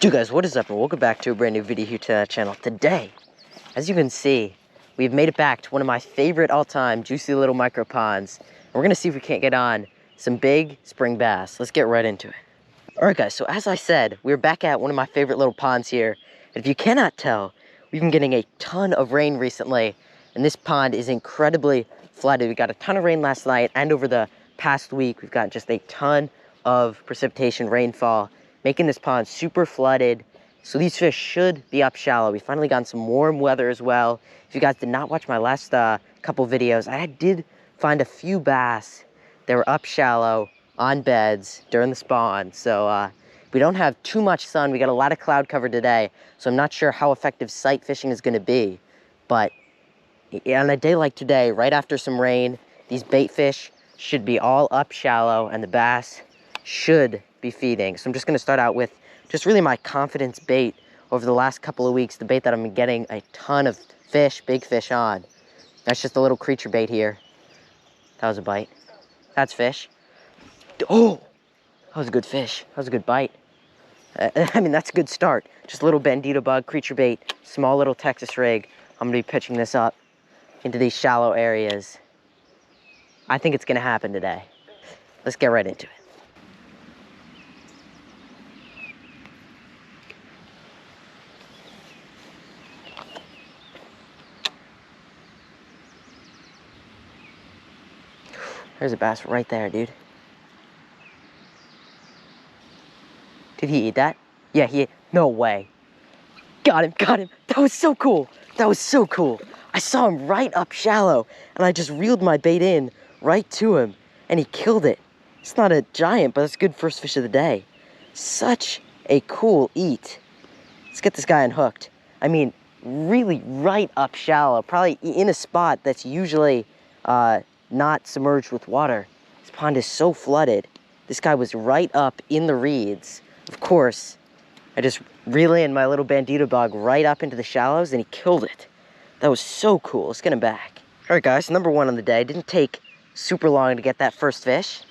Dude guys, what is up and welcome back to a brand new video here to the channel. Today, as you can see, we've made it back to one of my favorite all-time juicy little micro ponds. And we're gonna see if we can't get on some big spring bass. Let's get right into it. All right guys, so as I said, we're back at one of my favorite little ponds here. And if you cannot tell, we've been getting a ton of rain recently, and this pond is incredibly flooded. We got a ton of rain last night, and over the past week, we've got just a ton of precipitation rainfall, making this pond super flooded. So these fish should be up shallow. We finally got some warm weather as well. If you guys did not watch my last couple videos, I did find a few bass that were up shallow on beds during the spawn. So we don't have too much sun. We got a lot of cloud cover today, so I'm not sure how effective sight fishing is gonna be. But on a day like today, right after some rain, these bait fish should be all up shallow and the bass should be feeding. So I'm just gonna start out with just really my confidence bait over the last couple of weeks, the bait that I've been getting a ton of fish, big fish on. That's just a little creature bait here. That was a bite. That's fish. Oh, that was a good fish. That was a good bite. I mean, that's a good start. Just a little Bandito bug, creature bait, small little Texas rig. I'm gonna be pitching this up into these shallow areas. I think it's gonna happen today. Let's get right into it. There's a bass right there, dude. Did he eat that? Yeah, he ate. No way. Got him, got him. That was so cool. That was so cool. I saw him right up shallow, and I just reeled my bait in right to him, and he killed it. It's not a giant, but it's a good first fish of the day. Such a cool eat. Let's get this guy unhooked. I mean, really right up shallow, probably in a spot that's usually not submerged with water. This pond is so flooded. This guy was right up in the reeds. Of course, I just reel in my little Bandito bug right up into the shallows and he killed it. That was so cool. Let's get him back. All right, guys, number one on the day. Didn't take super long to get that first fish.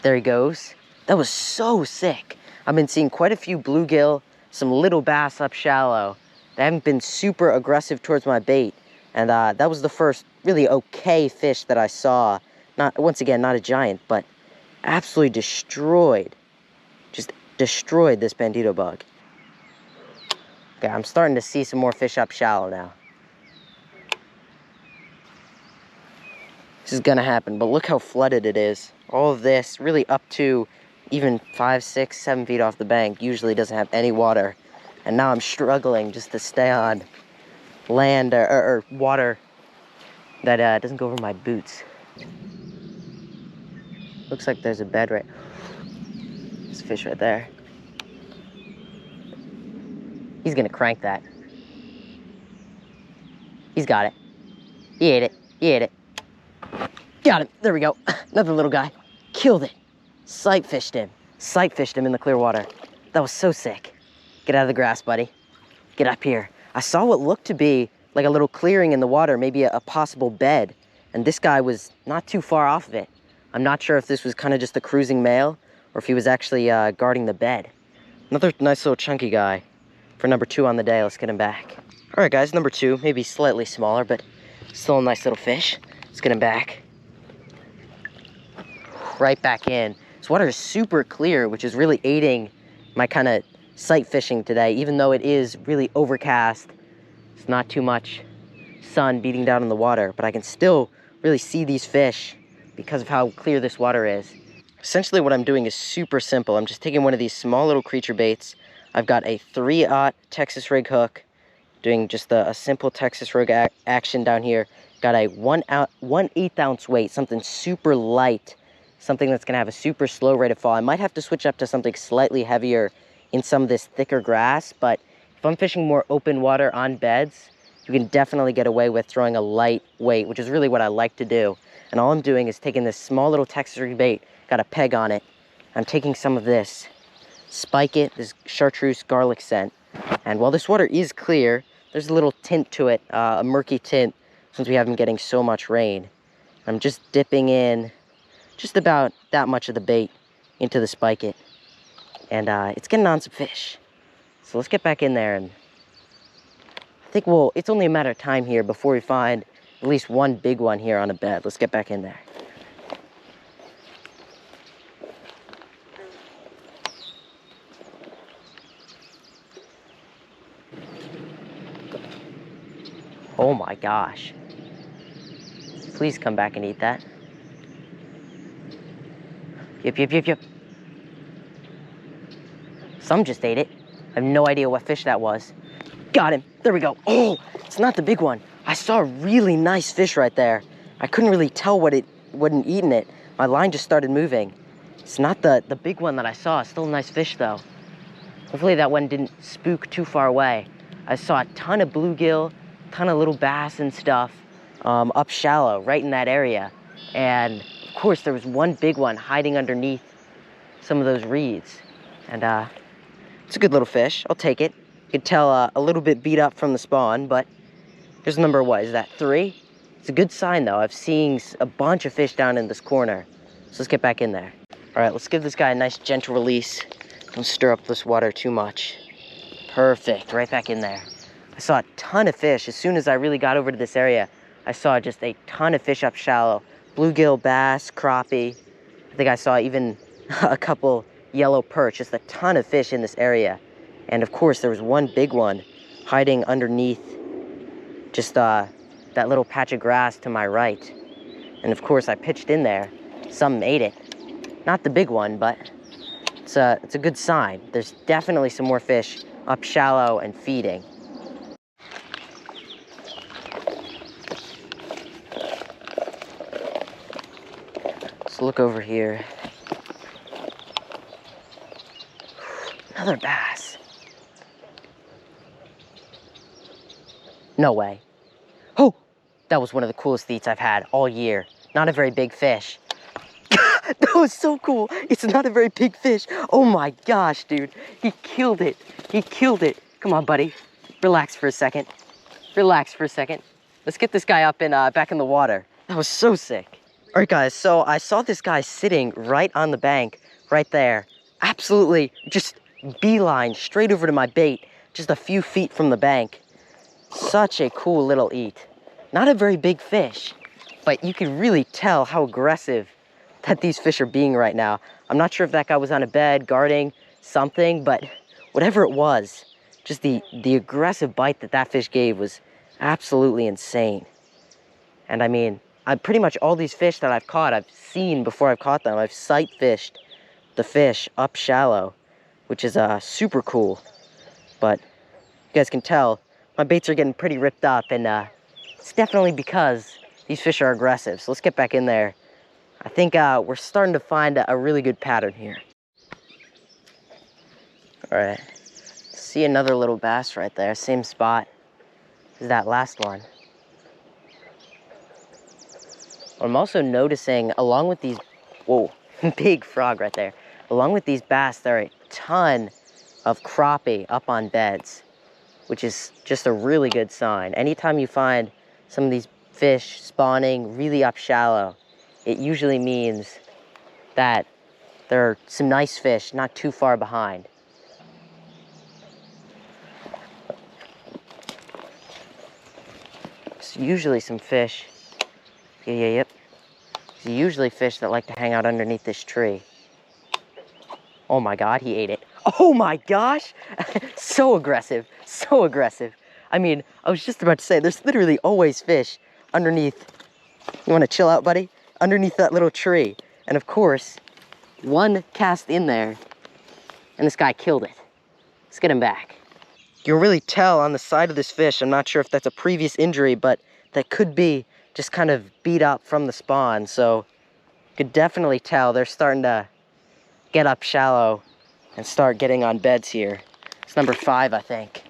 There he goes. That was so sick. I've been seeing quite a few bluegill, some little bass up shallow. They haven't been super aggressive towards my bait. And that was the first really okay fish that I saw. Not, once again, not a giant, but absolutely destroyed. Just destroyed this Bandito bug. Okay, I'm starting to see some more fish up shallow now. This is gonna happen, but look how flooded it is. All of this, really up to even 5, 6, 7 feet off the bank, usually doesn't have any water. And now I'm struggling just to stay on land or water that doesn't go over my boots. Looks like there's a bed right. There's a fish right there. He's gonna crank that. He's got it. He ate it. He ate it. Got him. There we go. Another little guy. Killed it. Sight fished him. Sight fished him in the clear water. That was so sick. Get out of the grass, buddy. Get up here. I saw what looked to be like a little clearing in the water, maybe a possible bed. And this guy was not too far off of it. I'm not sure if this was kind of just a cruising male or if he was actually guarding the bed. Another nice little chunky guy for number 2 on the day. Let's get him back. All right, guys, number 2, maybe slightly smaller, but still a nice little fish. Let's get him back. Right back in. This water is super clear, which is really aiding my kind of sight fishing today, even though it is really overcast. It's not too much sun beating down on the water, but I can still really see these fish because of how clear this water is. Essentially what I'm doing is super simple. I'm just taking one of these small little creature baits. I've got a 3/0 Texas rig hook, doing just a simple Texas rig action down here. Got a 1/8 ounce weight, something super light, something that's gonna have a super slow rate of fall. I might have to switch up to something slightly heavier in some of this thicker grass, but if I'm fishing more open water on beds, you can definitely get away with throwing a light weight, which is really what I like to do. And all I'm doing is taking this small little Texas rig bait, got a peg on it. I'm taking some of this, spike it, this chartreuse garlic scent. And while this water is clear, there's a little tint to it, a murky tint, since we haven't been getting so much rain. I'm just dipping in just about that much of the bait into the spike it. And it's getting on some fish. So let's get back in there, and I think it's only a matter of time here before we find at least one big one here on a bed. Let's get back in there. Oh my gosh. Please come back and eat that. Yep. Some just ate it. I have no idea what fish that was. Got him. There we go. Oh, it's not the big one. I saw a really nice fish right there. I couldn't really tell what wasn't eating it. My line just started moving. It's not the big one that I saw. Still a nice fish though. Hopefully that one didn't spook too far away. I saw a ton of bluegill, ton of little bass and stuff up shallow right in that area. And of course there was one big one hiding underneath some of those reeds. And it's a good little fish. I'll take it. You could tell a little bit beat up from the spawn, but here's number, what is that, 3? It's a good sign though. I've seen a bunch of fish down in this corner. So let's get back in there. All right, let's give this guy a nice gentle release. Don't stir up this water too much. Perfect, right back in there. I saw a ton of fish. As soon as I really got over to this area, I saw just a ton of fish up shallow. Bluegill, bass, crappie. I think I saw even a couple yellow perch, just a ton of fish in this area. And of course, there was one big one hiding underneath just that little patch of grass to my right. And of course, I pitched in there. Some ate it. Not the big one, but it's a good sign. There's definitely some more fish up shallow and feeding. Let's look over here. Another bass. No way. Oh, that was one of the coolest eats I've had all year. Not a very big fish. That was so cool. It's not a very big fish. Oh my gosh, dude. He killed it. He killed it. Come on, buddy. Relax for a second. Relax for a second. Let's get this guy up and back in the water. That was so sick. All right, guys. So I saw this guy sitting right on the bank, right there. Absolutely just beeline straight over to my bait, just a few feet from the bank. Such a cool little eat. Not a very big fish, but you can really tell how aggressive that these fish are being right now. I'm not sure if that guy was on a bed guarding something, but whatever it was, just the aggressive bite that fish gave was absolutely insane. And I mean, pretty much all these fish that I've caught, I've seen before I've caught them. I've sight fished the fish up shallow, which is super cool. But you guys can tell my baits are getting pretty ripped up, and it's definitely because these fish are aggressive. So let's get back in there. I think we're starting to find a really good pattern here. All right, see another little bass right there, same spot as that last one. I'm also noticing, along with these, whoa, big frog right there. Along with these bass, there are a ton of crappie up on beds, which is just a really good sign. Anytime you find some of these fish spawning really up shallow, it usually means that there are some nice fish not too far behind. It's usually some fish. Yep. It's usually fish that like to hang out underneath this tree. Oh my God, he ate it. Oh my gosh! So aggressive, so aggressive. I mean, I was just about to say, there's literally always fish underneath. You wanna chill out, buddy? Underneath that little tree. And of course, one cast in there, and this guy killed it. Let's get him back. You can really tell on the side of this fish, I'm not sure if that's a previous injury, but that could be just kind of beat up from the spawn. So you could definitely tell they're starting to get up shallow and start getting on beds here. It's number 5, I think.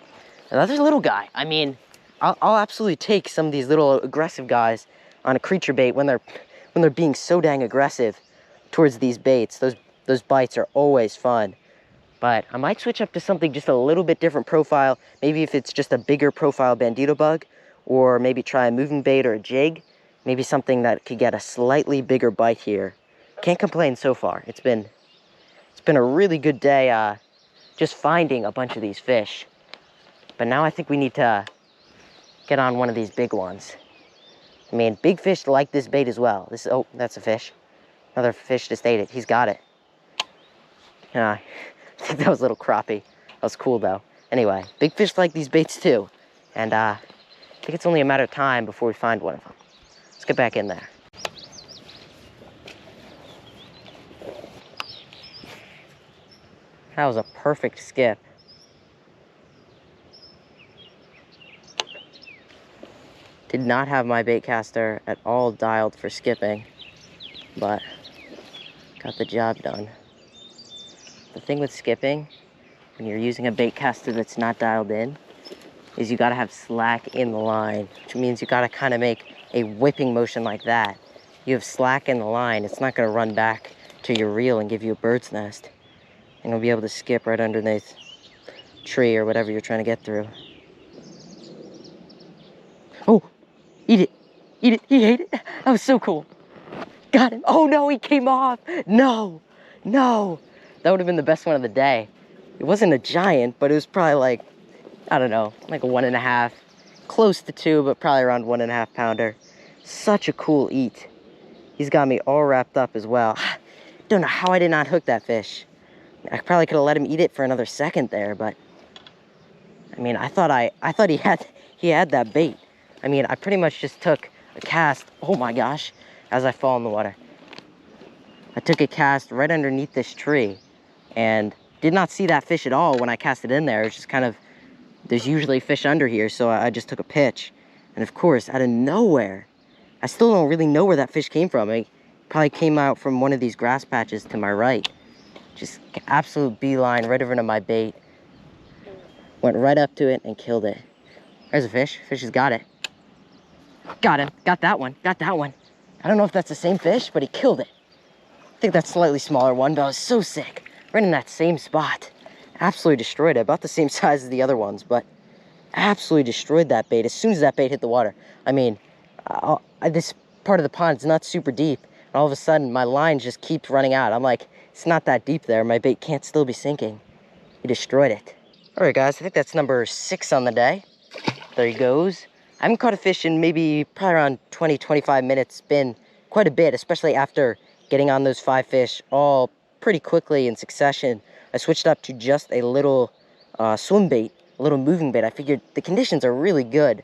Another little guy. I mean, I'll absolutely take some of these little aggressive guys on a creature bait when they're being so dang aggressive towards these baits. Those bites are always fun. But I might switch up to something just a little bit different profile. Maybe if it's just a bigger profile bandito bug, or maybe try a moving bait or a jig. Maybe something that could get a slightly bigger bite here. Can't complain so far. It's been a really good day just finding a bunch of these fish. But now I think we need to get on one of these big ones. I mean, big fish like this bait as well. This, oh, that's a fish. Another fish just ate it. He's got it. I think that was a little crappie. That was cool though. Anyway, big fish like these baits too. And I think it's only a matter of time before we find one of them. Let's get back in there. That was a perfect skip. Did not have my bait caster at all dialed for skipping, but got the job done. The thing with skipping, when you're using a bait caster that's not dialed in, is you gotta have slack in the line, which means you gotta kind of make a whipping motion like that. You have slack in the line, it's not gonna run back to your reel and give you a bird's nest. And you'll be able to skip right underneath a tree or whatever you're trying to get through. Oh, eat it, eat it, he ate it. That was so cool. Got him. Oh no, he came off. No, no. That would have been the best one of the day. It wasn't a giant, but it was probably like, I don't know, like a 1.5, close to 2, but probably around 1.5 pounder. Such a cool eat. He's got me all wrapped up as well. Don't know how I did not hook that fish. I probably could have let him eat it for another second there, but I mean, I thought he had that bait. I mean, I pretty much just took a cast. Oh my gosh, as I fall in the water. I took a cast right underneath this tree and did not see that fish at all when I cast it in there. It's just kind of, there's usually fish under here, so I just took a pitch. And of course, out of nowhere, I still don't really know where that fish came from. It probably came out from one of these grass patches to my right. Just absolute beeline right over to my bait. Went right up to it and killed it. There's a fish. Fish has got it. Got him. Got that one. Got that one. I don't know if that's the same fish, but he killed it. I think that's a slightly smaller one, but I was so sick. Right in that same spot. Absolutely destroyed it. About the same size as the other ones, but absolutely destroyed that bait as soon as that bait hit the water. I mean, this part of the pond is not super deep. And all of a sudden, my line just keeps running out. I'm like, it's not that deep there. My bait can't still be sinking. He destroyed it. All right, guys, I think that's number 6 on the day. There he goes. I haven't caught a fish in maybe probably around 20, 25 minutes. It's been quite a bit, especially after getting on those 5 fish all pretty quickly in succession. I switched up to just a little swim bait, a little moving bait. I figured the conditions are really good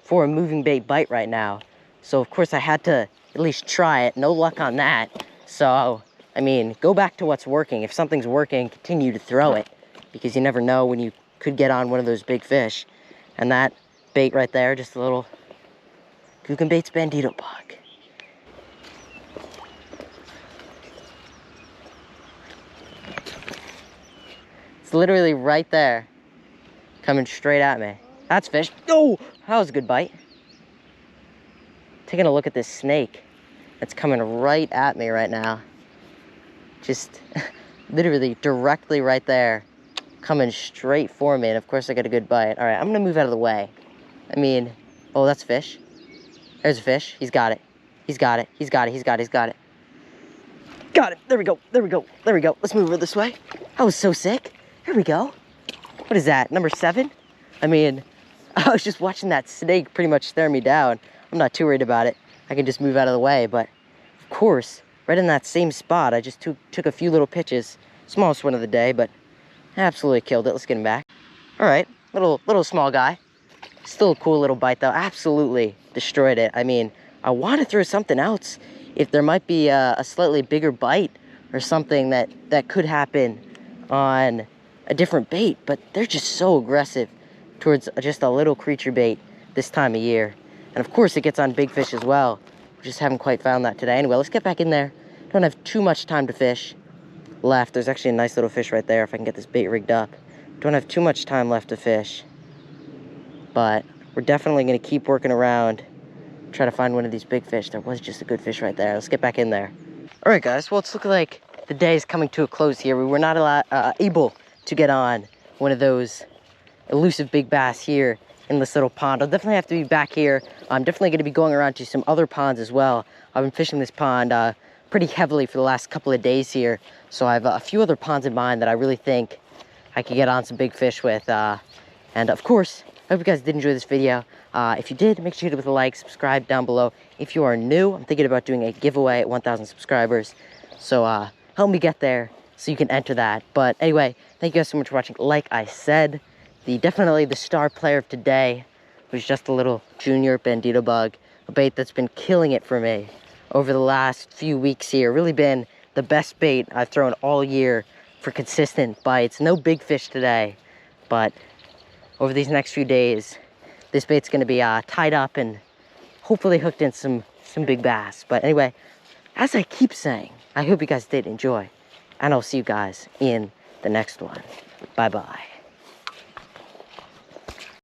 for a moving bait bite right now. So, of course, I had to at least try it. No luck on that. So, I mean, go back to what's working. If something's working, continue to throw it, because you never know when you could get on one of those big fish. And that bait right there, just a little Googan Bait's Bandito bug. It's literally right there, coming straight at me. That's fish. Oh, that was a good bite. Taking a look at this snake that's coming right at me right now. Just literally directly right there, coming straight for me. And of course I got a good bite. All right, I'm gonna move out of the way. I mean, oh, that's fish. There's a fish. He's got it. He's got it. He's got it. He's got it. He's got it. Got it. There we go. There we go. There we go. Let's move over this way. I was so sick. Here we go. What is that? Number 7? I mean, I was just watching that snake pretty much stare me down. I'm not too worried about it. I can just move out of the way. But of course, right in that same spot, I just took a few little pitches. Smallest one of the day, but absolutely killed it. Let's get him back. All right, little small guy. Still a cool little bite though. Absolutely destroyed it. I mean, I want to throw something else. If there might be a slightly bigger bite or something that could happen on a different bait, but they're just so aggressive towards just a little creature bait this time of year. And of course it gets on big fish as well. We just haven't quite found that today. Anyway, let's get back in there. Don't have too much time to fish left. There's actually a nice little fish right there if I can get this bait rigged up. Don't have too much time left to fish, but we're definitely going to keep working around, try to find one of these big fish. There was just a good fish right there. Let's get back in there. All right, guys. Well, it's looking like the day is coming to a close here. We were not able to get on one of those elusive big bass here in this little pond. I'll definitely have to be back here. I'm definitely going to be going around to some other ponds as well. I've been fishing this pond pretty heavily for the last couple of days here, so I have a few other ponds in mind that I really think I could get on some big fish with. And of course, I hope you guys did enjoy this video. If you did, make sure you hit it with a like, subscribe down below. If you are new, I'm thinking about doing a giveaway at 1,000 subscribers. So help me get there so you can enter that. But anyway, thank you guys so much for watching. Like I said, definitely the star player of today was just a little junior Bandito bug, a bait that's been killing it for me over the last few weeks here. Really been the best bait I've thrown all year for consistent bites. No big fish today, but over these next few days, this bait's gonna be tied up and hopefully hooked in some big bass. But anyway, as I keep saying, I hope you guys did enjoy, and I'll see you guys in the next one. Bye-bye.